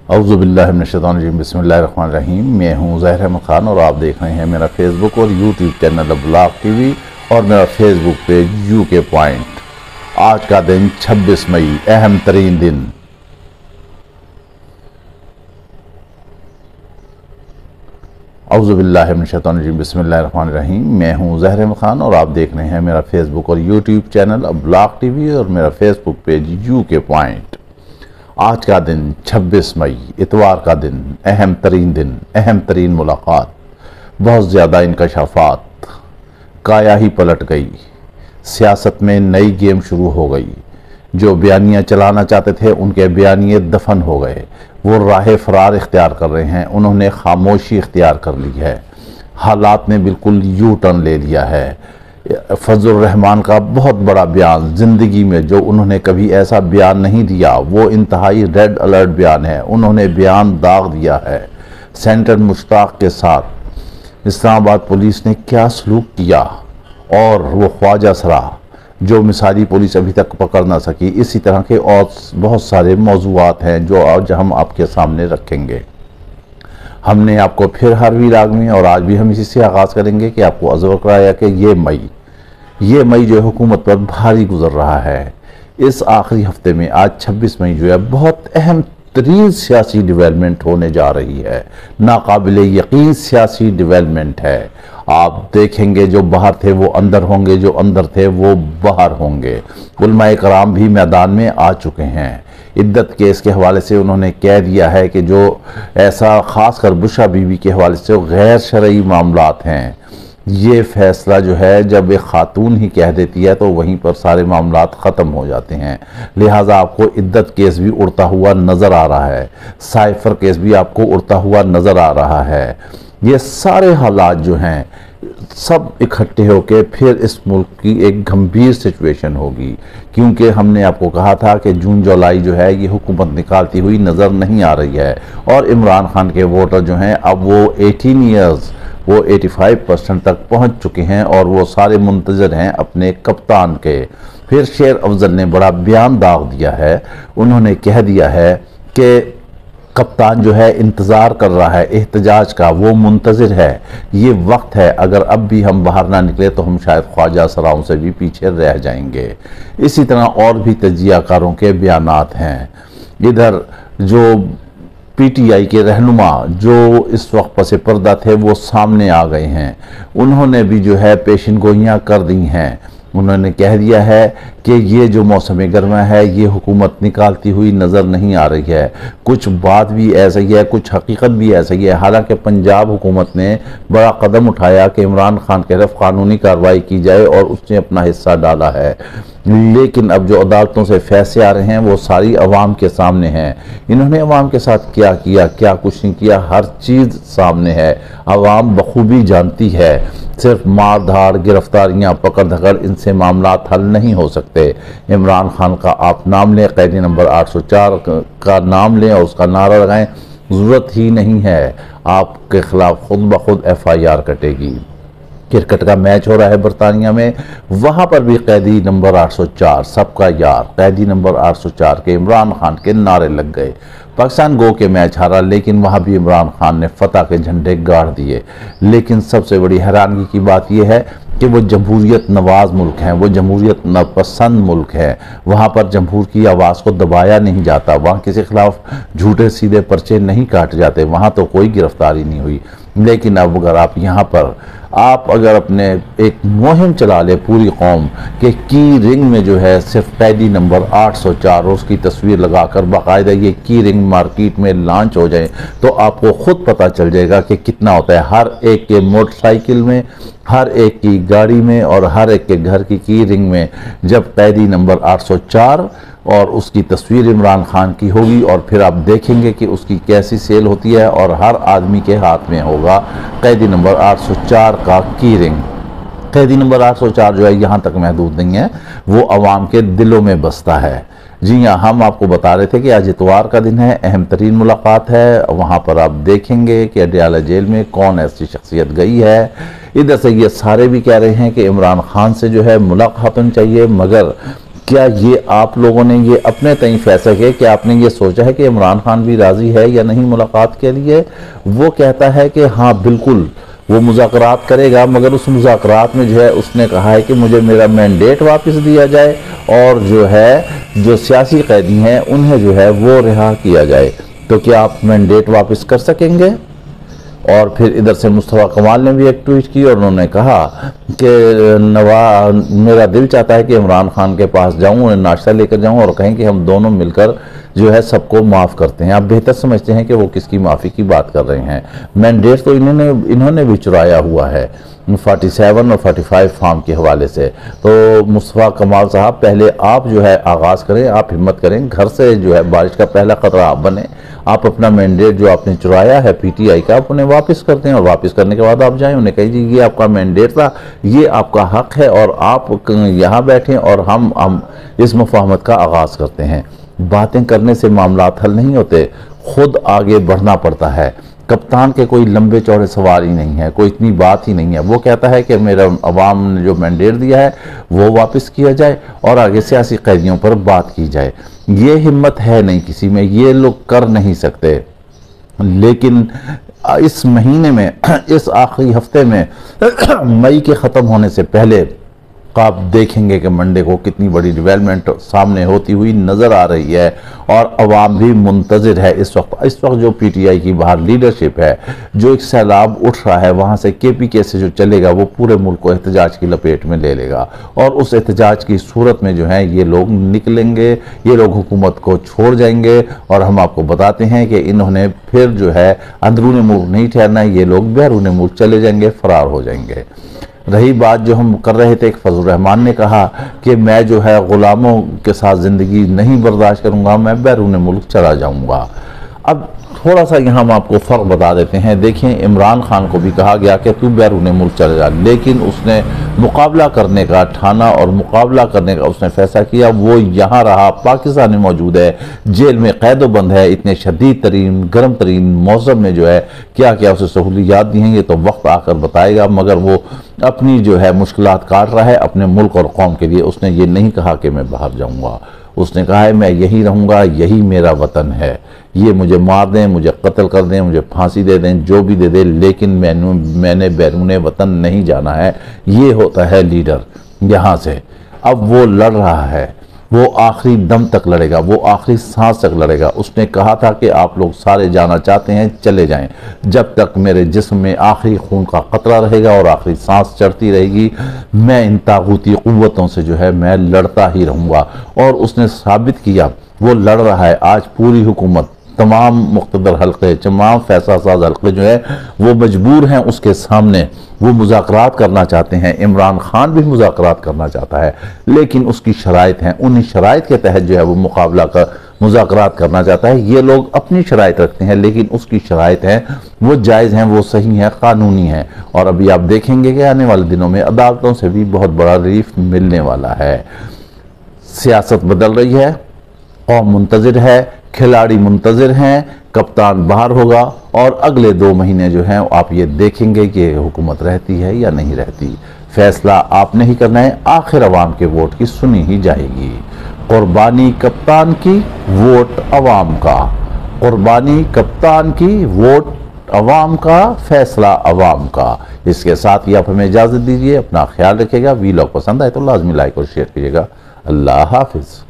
औज़ुबिल्लाहि मिनश्शैतानिर्रजीम बिस्मिल्लाहिर्रहमानिर्रहीम। मैं हूँ ज़ाहिर अहमद ख़ान और आप देख रहे हैं मेरा फेसबुक और यूट्यूब चैनल ब्लॉग टीवी और मेरा फेसबुक पेज यूके पॉइंट। आज का दिन 26 मई, अहम तरीन दिन। औज़ुबिल्लाहि मिनश्शैतानिर्रजीम बिस्मिल्लाहिर्रहमानिर्रहीम। मैं हूँ ज़ाहिर अहमद ख़ान और आप देख रहे हैं मेरा फेसबुक और यूट्यूब चैनल ब्लॉग टीवी और मेरा फेसबुक पेज यूके पॉइंट। आज का दिन 26 मई, इतवार का दिन, अहम तरीन मुलाकात, बहुत ज़्यादा इंकशाफात, काया ही पलट गई, सियासत में नई गेम शुरू हो गई। जो बयानियाँ चलाना चाहते थे उनके बयानिए दफन हो गए, वो राह फरार इख्तियार कर रहे हैं, उन्होंने खामोशी इख्तियार कर ली है। हालात ने बिल्कुल यू टर्न ले लिया है। फजलुर रहमान का बहुत बड़ा बयान, ज़िंदगी में जो उन्होंने कभी ऐसा बयान नहीं दिया, वो इंतहाई रेड अलर्ट बयान है। उन्होंने बयान दाग दिया है। सेंटर मुश्ताक के साथ इस्लामाबाद पुलिस ने क्या सलूक किया और वो ख्वाजा सरा जो मिसाली पुलिस अभी तक पकड़ ना सकी। इसी तरह के और बहुत सारे मौज़ूआत हैं जो आज हम आपके सामने रखेंगे। हमने आपको फिर हार्वी राग में और आज भी हम इसी से आगाज़ करेंगे कि आपको अज़वर कराया कि ये मई जो हुकूमत पर भारी गुजर रहा है। इस आखिरी हफ्ते में आज 26 मई जो है बहुत अहम तरीन सियासी डेवलपमेंट होने जा रही है। नाकाबिले यकीन सियासी डेवलपमेंट है। आप देखेंगे जो बाहर थे वो अंदर होंगे, जो अंदर थे वो बाहर होंगे। उलमाए कराम भी मैदान में आ चुके हैं। इद्दत केस के हवाले से उन्होंने कह दिया है कि जो ऐसा ख़ासकर बुशरा बीवी के हवाले से गैर शरई मामलात हैं, ये फैसला जो है जब एक ख़ातून ही कह देती है तो वहीं पर सारे मामलात ख़त्म हो जाते हैं। लिहाजा आपको इद्दत केस भी उड़ता हुआ नज़र आ रहा है, साइफर केस भी आपको उड़ता हुआ नज़र आ रहा है। ये सारे हालात जो हैं सब इकट्ठे होकर फिर इस मुल्क की एक गंभीर सिचुएशन होगी, क्योंकि हमने आपको कहा था कि जून जुलाई जो है ये हुकूमत निकालती हुई नज़र नहीं आ रही है और इमरान खान के वोटर जो हैं अब वो 18 ईयर्स, वो 85% तक पहुंच चुके हैं और वो सारे मुंतज़र हैं अपने कप्तान के। फिर शेर अफजल ने बड़ा बयान दाग दिया है। उन्होंने कह दिया है कि कप्तान जो है इंतज़ार कर रहा है एहतजाज का, वो मुंतज़िर है। ये वक्त है, अगर अब भी हम बाहर ना निकले तो हम शायद ख्वाजा सराओं से भी पीछे रह जाएंगे। इसी तरह और भी तजियाकारों के बयानात हैं। इधर जो पीटीआई के रहनुमा जो इस वक्त पसे पर्दा थे वो सामने आ गए हैं। उन्होंने भी जो है पेशन गोइयाँ कर दी हैं। उन्होंने कह दिया है कि ये जो मौसम गर्मा है ये हुकूमत निकालती हुई नज़र नहीं आ रही है। कुछ बात भी ऐसा ही है, कुछ हकीकत भी ऐसा ही है। हालांकि पंजाब हुकूमत ने बड़ा कदम उठाया कि इमरान खान के खिलाफ कानूनी कार्रवाई की जाए और उसने अपना हिस्सा डाला है, लेकिन अब जो अदालतों से फैसले आ रहे हैं वो सारी अवाम के सामने हैं। इन्होंने अवाम के साथ क्या किया, क्या कुछ नहीं किया, हर चीज़ सामने है। अवाम बखूबी जानती है। सिर्फ मार धाड़, गिरफ्तारियाँ, पकड़ धकड़, इनसे मामलात हल नहीं हो सकते। इमरान खान का आप नाम लें, कैदी नंबर 804 का नाम लें और उसका नारा लगाएं, ज़रूरत ही नहीं है। आपके खिलाफ खुद ब खुद FIR कटेगी। क्रिकेट का मैच हो रहा है बरतानिया में, वहाँ पर भी कैदी नंबर 804, सबका यार, कैदी नंबर 804 के इमरान खान के नारे लग गए। पाकिस्तान गो के मैच हारा, लेकिन वहाँ भी इमरान खान ने फतह के झंडे गाड़ दिए। लेकिन सबसे बड़ी हैरानगी की बात यह है कि वो जमहूरियत नवाज मुल्क हैं, वो जमहूरियत पसंद मुल्क है। वहाँ पर जमहूर की आवाज़ को दबाया नहीं जाता, वहाँ किसी के खिलाफ झूठे सीधे पर्चे नहीं काटे जाते, वहाँ तो कोई गिरफ्तारी नहीं हुई। लेकिन अब अगर आप यहाँ पर अगर अपने एक मुहिम चला ले पूरी कौम के की रिंग में जो है सिर्फ कैदी नंबर 804 और उसकी तस्वीर लगाकर बाकायदा ये की रिंग मार्केट में लॉन्च हो जाए तो आपको खुद पता चल जाएगा कि कितना होता है। हर एक के मोटरसाइकिल में, हर एक की गाड़ी में और हर एक के घर की रिंग में जब कैदी नंबर 804 और उसकी तस्वीर इमरान खान की होगी और फिर आप देखेंगे कि उसकी कैसी सेल होती है और हर आदमी के हाथ में होगा कैदी नंबर 804 का की रिंग। कैदी नंबर 804 जो है यहाँ तक महदूद नहीं है, वो आवाम के दिलों में बसता है। जी हाँ, हम आपको बता रहे थे कि आज इतवार का दिन है, अहम तरीन मुलाकात है। वहाँ पर आप देखेंगे कि अडयाला जेल में कौन ऐसी शख्सियत गई है। इधर से ये सारे भी कह रहे हैं कि इमरान खान से जो है मुलाकात होनी चाहिए, मगर क्या ये आप लोगों ने ये अपने तय फैसला किया कि आपने ये सोचा है कि इमरान खान भी राज़ी है या नहीं मुलाकात के लिए? वो कहता है कि हाँ बिल्कुल वो मुज़ाकरात करेगा, मगर उस मुज़ाकरात में जो है उसने कहा है कि मुझे मेरा मैंडेट वापस दिया जाए और जो है जो सियासी कैदी हैं उन्हें जो है वो रिहा किया जाए। तो क्या आप मैंडेट वापस कर सकेंगे? और फिर इधर से मुस्तफ़ा कमाल ने भी एक ट्वीट की और उन्होंने कहा कि मेरा दिल चाहता है कि इमरान खान के पास जाऊं, उन्हें नाश्ता लेकर जाऊं और कहें कि हम दोनों मिलकर जो है सबको माफ़ करते हैं। आप बेहतर समझते हैं कि वो किसकी माफ़ी की बात कर रहे हैं। मैंडेट तो इन्होंने भी चुराया हुआ है 47 और 45 फार्म के हवाले से। तो मुस्तफ़ा कमाल साहब पहले आप जो है आगाज़ करें, आप हिम्मत करें, घर से जो है बारिश का पहला खतरा आप बने, आप अपना मैंडेट जो आपने चुराया है पीटीआई का आप उन्हें वापस करते हैं और वापस करने के बाद आप जाएं, उन्हें कहिए ये आपका मैंडेट था, ये आपका हक है और आप यहाँ बैठें और हम इस मुफाहमत का आगाज़ करते हैं। बातें करने से मामलात हल नहीं होते, खुद आगे बढ़ना पड़ता है। कप्तान के कोई लंबे चौड़े सवाल ही नहीं है, कोई इतनी बात ही नहीं है। वो कहता है कि मेरा अवाम ने जो मैंडेट दिया है वो वापस किया जाए और आगे सियासी कैदियों पर बात की जाए। ये हिम्मत है नहीं किसी में, ये लोग कर नहीं सकते। लेकिन इस महीने में इस आखिरी हफ्ते में मई के ख़त्म होने से पहले आप देखेंगे कि मंडे को कितनी बड़ी डेवलपमेंट सामने होती हुई नज़र आ रही है और अवाम भी मुंतज़िर है। इस वक्त जो पीटीआई की बाहर लीडरशिप है, जो एक सैलाब उठ रहा है वहाँ से केपीके से जो चलेगा वो पूरे मुल्क को एहतजाज की लपेट में ले लेगा और उस एहतजाज की सूरत में जो है ये लोग निकलेंगे, ये लोग हुकूमत को छोड़ जाएंगे और हम आपको बताते हैं कि इन्होंने फिर जो है अंदरूनी मुल्क नहीं ठहरना, ये लोग बैरून मुल्क चले जाएंगे, फरार हो जाएंगे। रही बात जो हम कर रहे थे, एक फजल रहमान ने कहा कि मैं जो है ग़ुलामों के साथ ज़िंदगी नहीं बर्दाश्त करूँगा, मैं बैरून मुल्क चला जाऊँगा। अब थोड़ा सा यहाँ हम आपको फ़र्क बता देते हैं। देखिए, इमरान खान को भी कहा गया कि तू बैरून मुल्क चले जा, लेकिन उसने मुकाबला करने का ठाना और मुकाबला करने का उसने फैसला किया। वो यहाँ रहा, पाकिस्तान में मौजूद है, जेल में कैदोबंद है, इतने शदीद तरीन गर्म तरीन मौसम में जो है क्या क्या उसे सहूलियात दी हैं ये तो वक्त आकर बताएगा, मगर वो अपनी जो है मुश्किलात काट रहा है अपने मुल्क और कौम के लिए। उसने ये नहीं कहा कि मैं बाहर जाऊँगा, उसने कहा है मैं यहीं रहूँगा, यही मेरा वतन है, ये मुझे मार दें, मुझे कत्ल कर दें, मुझे फांसी दे दें, जो भी दे दें, लेकिन मैंने बैरून वतन नहीं जाना है। ये होता है लीडर यहाँ से। अब वो लड़ रहा है, वो आखिरी दम तक लड़ेगा, वो आखिरी सांस तक लड़ेगा। उसने कहा था कि आप लोग सारे जाना चाहते हैं चले जाएं, जब तक मेरे जिस्म में आखिरी खून का कतरा रहेगा और आखिरी सांस चढ़ती रहेगी मैं इन तागूती क़ुव्वतों से जो है मैं लड़ता ही रहूँगा। और उसने साबित किया, वो लड़ रहा है। आज पूरी हुकूमत, तमाम मुक़्तदर हल्के, तमाम फैसला साज हल्के जो है वो मजबूर हैं उसके सामने। वो मुज़ाकरात करना चाहते हैं, इमरान खान भी मुज़ाकरात करना चाहता है, लेकिन उसकी शराइत हैं, उन्हीं शराइत के तहत जो है वो मुकाबला कर मुज़ाकरात करना चाहता है। ये लोग अपनी शराइत रखते हैं, लेकिन उसकी शराइत हैं वो जायज़ हैं, वो सही हैं, कानूनी हैं। और अभी आप देखेंगे कि आने वाले दिनों में अदालतों से भी बहुत बड़ा रिलीफ मिलने वाला है। सियासत बदल रही है, कौम मुंतज़िर है, खिलाड़ी मुंतज़िर हैं, कप्तान बाहर होगा और अगले 2 महीने जो हैं आप ये देखेंगे कि हुकूमत रहती है या नहीं रहती। फैसला आपने ही करना है, आखिर अवाम के वोट की सुनी ही जाएगी। कुर्बानी कप्तान की, वोट अवाम का। कुर्बानी कप्तान की, वोट अवाम का, फैसला अवाम का। इसके साथ ही आप हमें इजाज़त दीजिए, अपना ख्याल रखिएगा। वीलॉग पसंद आए तो लाजमी लाइक और शेयर कीजिएगा। अल्लाह हाफिज़।